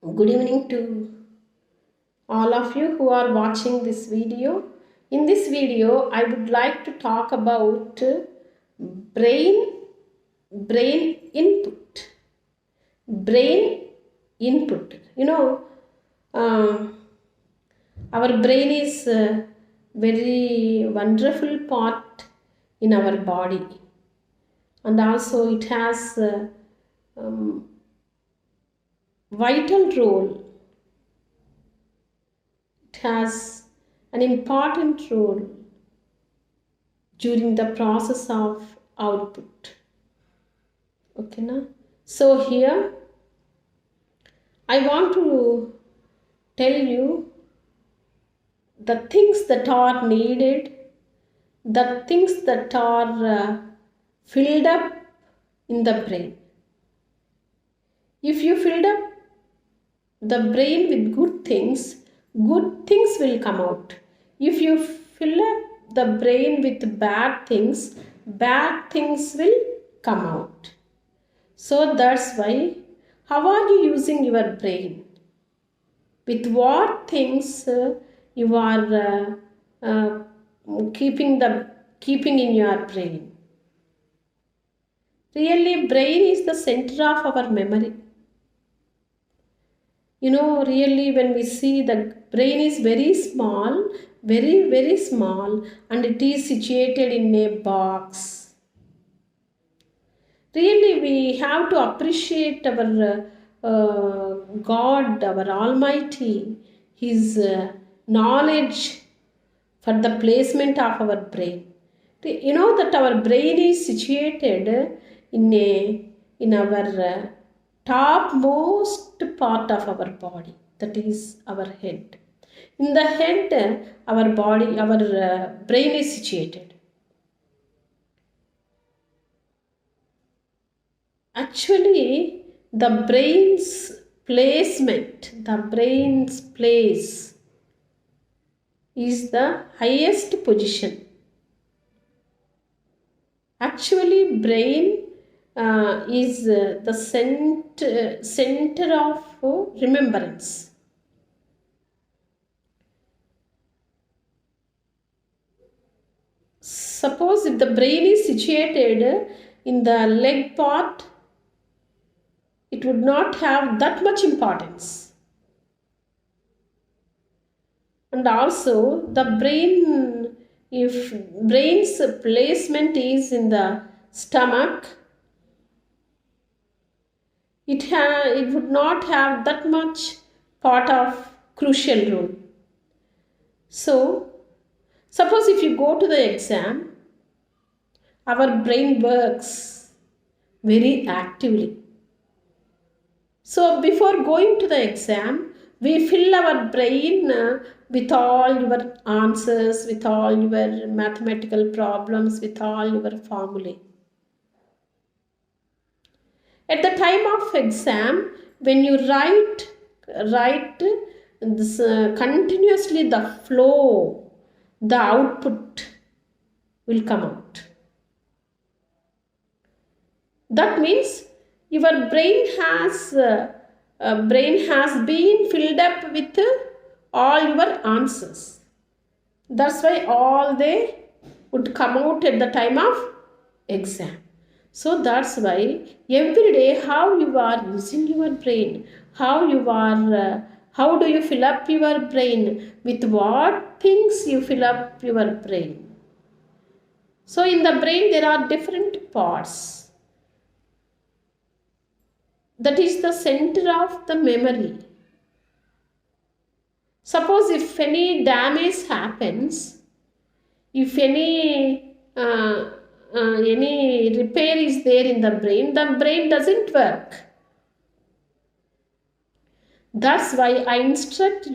Good evening to all of you who are watching this video. In this video, I would like to talk about brain input. Brain input. Um, our brain is a very wonderful part in our body, and also it has a vital role. It has an important role during the process of output. Okay, na? So here I want to tell you the things that are needed, the things that are filled up in the brain. If you filled up the brain with good things will come out. If you fill up the brain with bad things will come out. So that's why, how are you using your brain? With what things you are keeping in your brain? Really, brain is the center of our memory. Really, when we see the brain is very small, very small, and it is situated in a box. Really, we have to appreciate our God, our Almighty, His knowledge for the placement of our brain. You know that our brain is situated in our topmost part of our body, that is our head. In the head, our brain is situated. Actually, the brain's place is the highest position. Actually, brain is the center of remembrance. Suppose if the brain is situated in the leg part, it would not have that much importance. And also the brain, if brain's placement is in the stomach, it would not have that much part of crucial role. So, suppose if you go to the exam, our brain works very actively. So, before going to the exam, we fill our brain with all your answers, with all your mathematical problems, with all your formulae. At the time of exam, when you write this, continuously the flow, the output will come out. That means your brain has been filled up with all your answers. That's why all they would come out at the time of exam. So that's why every day how you are using your brain, how do you fill up your brain, with what things you fill up your brain. So in the brain there are different parts. That is the center of the memory. Suppose if any damage happens, if any repair is there in the brain doesn't work. That's why I suggest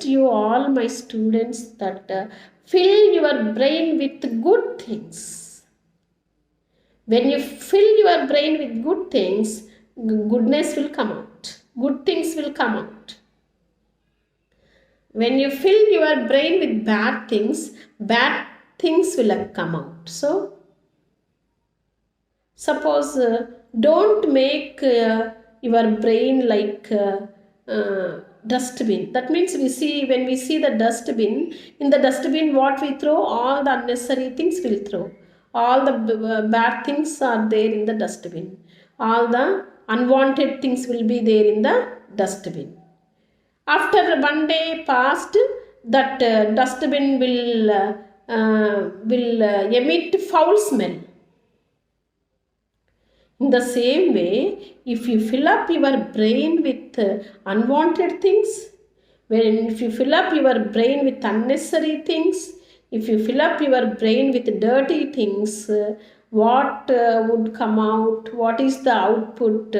you all my students that fill your brain with good things. When you fill your brain with good things, goodness will come out. Good things will come out. When you fill your brain with bad things will come out. So, suppose don't make your brain like dustbin. That means when we see the dustbin, in the dustbin what we throw, all the unnecessary things will throw. All the bad things are there in the dustbin. All the unwanted things will be there in the dustbin. After one day passed, that dustbin will emit foul smell. In the same way, if you fill up your brain with unwanted things, if you fill up your brain with unnecessary things, if you fill up your brain with dirty things, what would come out? What is the output?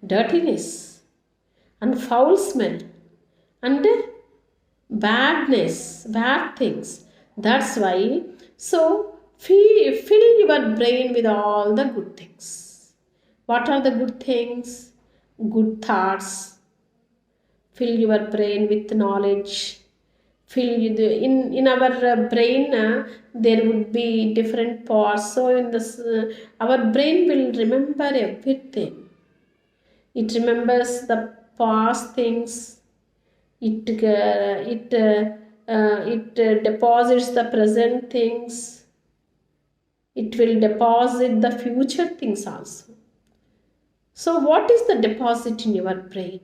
Dirtiness and foul smell and badness, bad things. That's why, so fill your brain with all the good things. What are the good things? Good thoughts. Fill your brain with knowledge. In our brain there would be different parts. So in this, our brain will remember everything. It remembers the past things. It deposits the present things. It will deposit the future things also. So what is the deposit in your brain?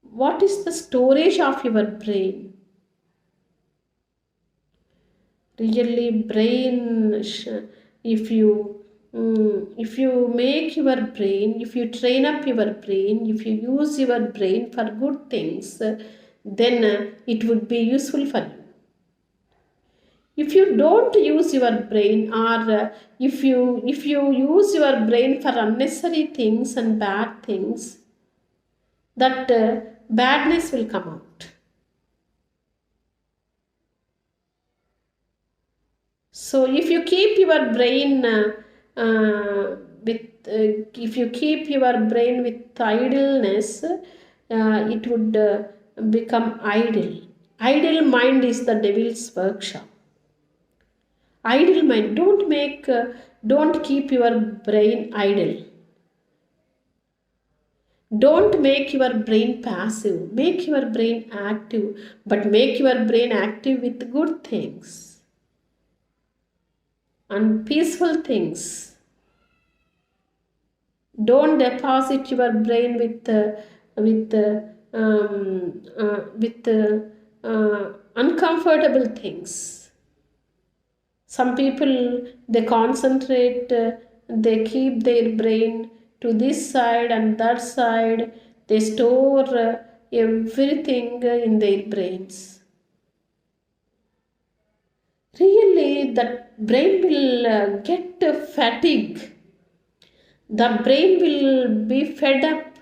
What is the storage of your brain? Really, brain, if you make your brain, if you train up your brain, if you use your brain for good things, then it would be useful for you. If you don't use your brain, or if you use your brain for unnecessary things and bad things, that badness will come out. So if you keep your brain if you keep your brain with idleness, it would become idle. Idle mind is the devil's workshop. Idle mind. Don't keep your brain idle. Don't make your brain passive. Make your brain active, but make your brain active with good things and peaceful things. Don't deposit your brain with uncomfortable things. Some people, they concentrate, they keep their brain to this side and that side. They store everything in their brains. Really, the brain will get fatigue. The brain will be fed up.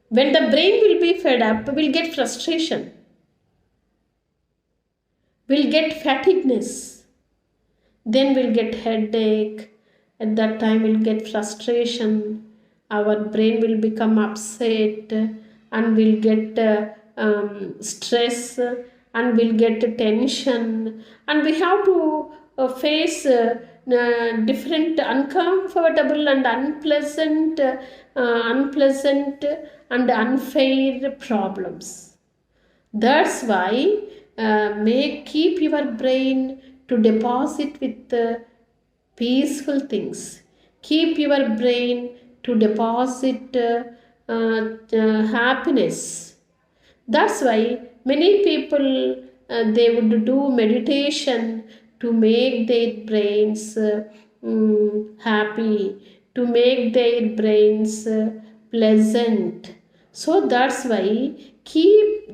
When the brain will be fed up, we'll get frustration. We'll get fatigueness. Then we'll get headache. At that time we'll get frustration. Our brain will become upset and we'll get stress and we'll get tension. And we have to face different uncomfortable and unpleasant and unfair problems. That's why keep your brain to deposit with peaceful things. Keep your brain to deposit happiness. That's why many people they would do meditation to make their brains happy, to make their brains pleasant. So that's why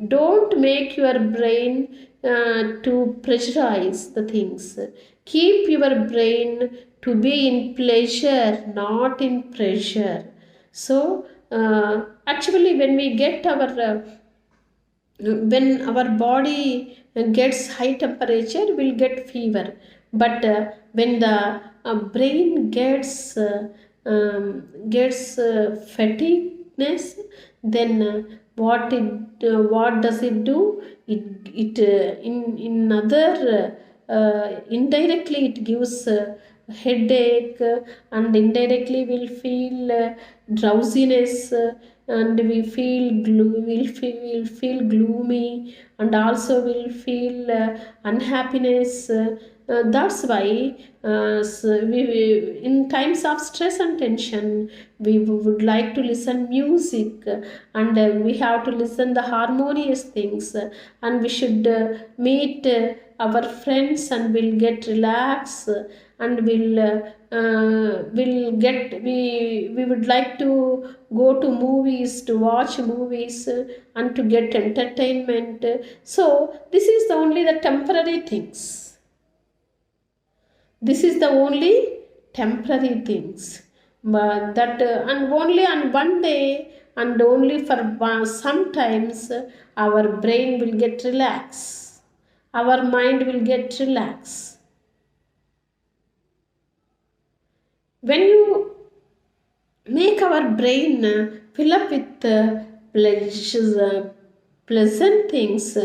don't make your brain to pressurize the things. Keep your brain to be in pleasure, not in pressure. So actually when we get when our body gets high temperature, we'll get fever. But when the brain gets fatigueness, then what does it do? In other indirectly it gives headache, and indirectly we'll feel drowsiness, and we'll feel gloomy, and also we'll feel unhappiness. That's why in times of stress and tension, we would like to listen music, and we have to listen the harmonious things, and we should meet our friends, and we'll get relaxed, and we would like to go to movies, to watch movies, and to get entertainment. So this is the only the temporary things. This is the only temporary things, but that and only on one day, and only for sometimes our brain will get relaxed, our mind will get relaxed. When you make our brain fill up with pleasant things,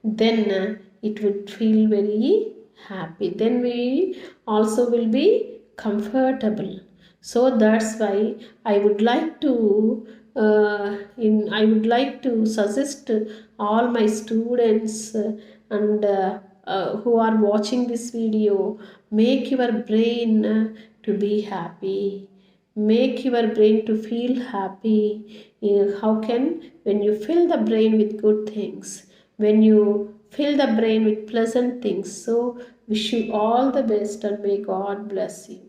then it would feel very happy. Then we also will be comfortable. So that's why I would like to I would like to suggest all my students and who are watching this video, make your brain to be happy. Make your brain to feel happy. How can? When you fill the brain with good things, when you fill the brain with pleasant things. So wish you all the best, and may God bless you.